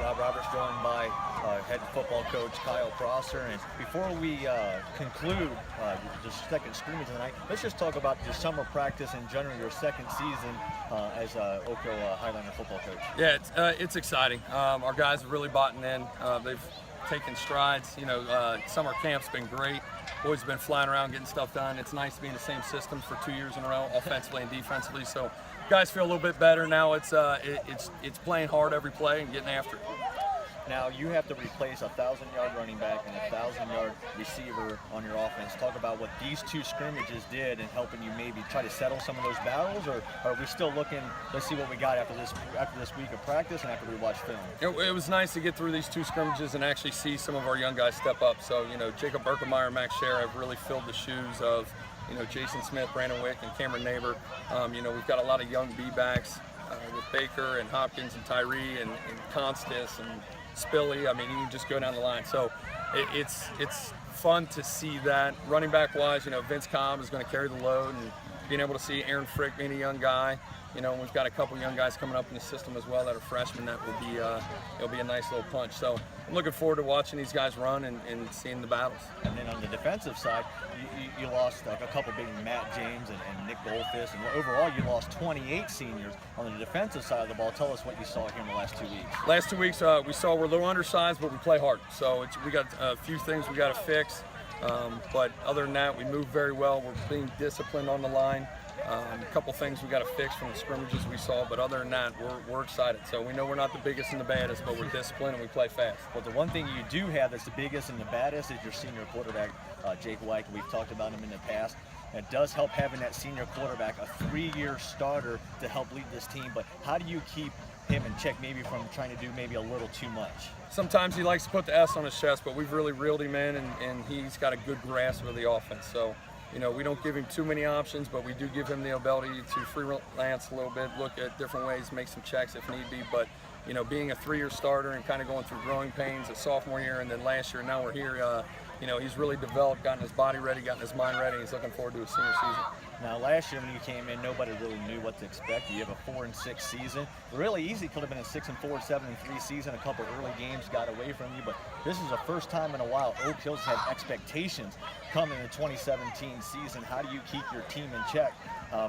Rob Roberts, joined by head football coach Kyle Prosser. And before we conclude the second scrimmage tonight, let's just talk about the summer practice in general, your second season as Oak Hill Highlander football coach. Yeah, it's exciting. Our guys have really bought in. They've taken strides. You know, summer camp's been great. Boys have been flying around getting stuff done. It's nice to be in the same system for 2 years in a row, offensively and defensively. So guys feel a little bit better now. It's playing hard every play and getting after it. Now you have to replace a 1,000-yard running back and a 1,000-yard receiver on your offense. Talk about what these two scrimmages did in helping you maybe try to settle some of those battles, or are we still looking? Let's see what we got after this week of practice and after we watch film. It was nice to get through these two scrimmages and actually see some of our young guys step up. So you know, Jacob Berkemeyer and Max Scher have really filled the shoes of Jason Smith, Brandon Wick, and Cameron Neighbor. We've got a lot of young B-backs with Baker and Hopkins and Tyree and Constas and Spilly. I mean, you can just go down the line. So it's fun to see that. Running back wise, Vince Cobb is going to carry the load, and being able to see Aaron Frick being a young guy. We've got a couple young guys coming up in the system as well that are freshmen. That will be it'll be a nice little punch. So I'm looking forward to watching these guys run and seeing the battles. And then on the defensive side, you lost a couple big Matt James and Nick Goldfist, and overall you lost 28 seniors on the defensive side of the ball. Tell us what you saw here in the last 2 weeks. Last 2 weeks we saw we're a little undersized, but we play hard. So we got a few things we got to fix. But other than that, we move very well. We're being disciplined on the line. A couple things we got to fix from the scrimmages we saw, but other than that, we're excited. So we know we're not the biggest and the baddest, but we're disciplined and we play fast. But the one thing you do have that's the biggest and the baddest is your senior quarterback, Jake White. We've talked about him in the past. It does help having that senior quarterback, a 3-year starter, to help lead this team. But how do you keep him in check, maybe from trying to do maybe a little too much? Sometimes he likes to put the S on his chest, but we've really reeled him in, and he's got a good grasp of the offense. So we don't give him too many options, but we do give him the ability to freelance a little bit, look at different ways, make some checks if need be. But being a 3-year starter and kind of going through growing pains a sophomore year, and then last year, now we're here. He's really developed, gotten his body ready, gotten his mind ready. He's looking forward to his senior season. Now, last year when you came in, nobody really knew what to expect. You have a 4-6 season. Really easy, could have been a 6-4, 7-3 season. A couple early games got away from you, but this is the first time in a while Oak Hill's had expectations coming in the 2017 season. How do you keep your team in check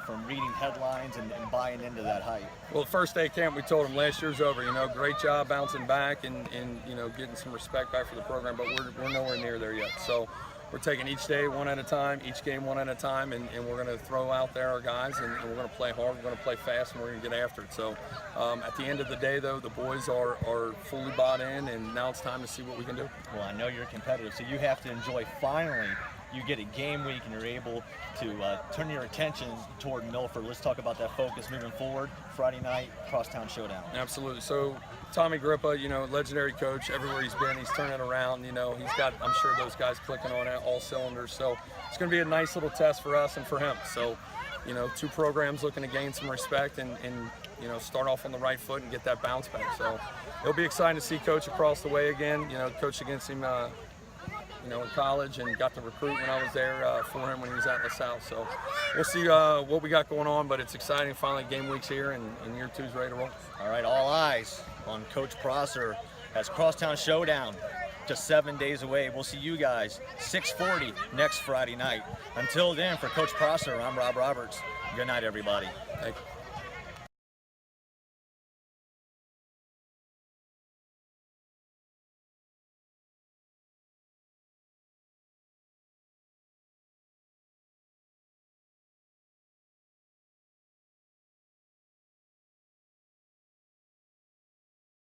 from reading headlines and buying into that hype? Well, the first day of camp, we told them last year's over. Great job bouncing back and getting some respect back for the program, but we're nowhere near there yet. So we're taking each day one at a time, each game one at a time, and we're going to throw out there our guys, and we're going to play hard, we're going to play fast, and we're going to get after it. So at the end of the day, though, the boys are fully bought in, and now it's time to see what we can do. Well, I know you're competitive, so you have to enjoy finally you get a game week and you're able to turn your attention toward Milford. Let's talk about that focus moving forward. Friday night, Crosstown Showdown. Absolutely. So Tommy Grippa, legendary coach. Everywhere he's been, he's turning it around. He's got, I'm sure, those guys clicking on all cylinders. So it's going to be a nice little test for us and for him. So, two programs looking to gain some respect and start off on the right foot and get that bounce back. So it'll be exciting to see Coach across the way again. Coached against him in college, and got to recruit when I was there for him when he was out in the South. So we'll see what we got going on, but it's exciting. Finally, game week's here, and year two's ready to roll. All right, all eyes on Coach Prosser as Crosstown Showdown, just 7 days away. We'll see you guys 6:40 next Friday night. Until then, for Coach Prosser, I'm Rob Roberts. Good night, everybody. Thank you.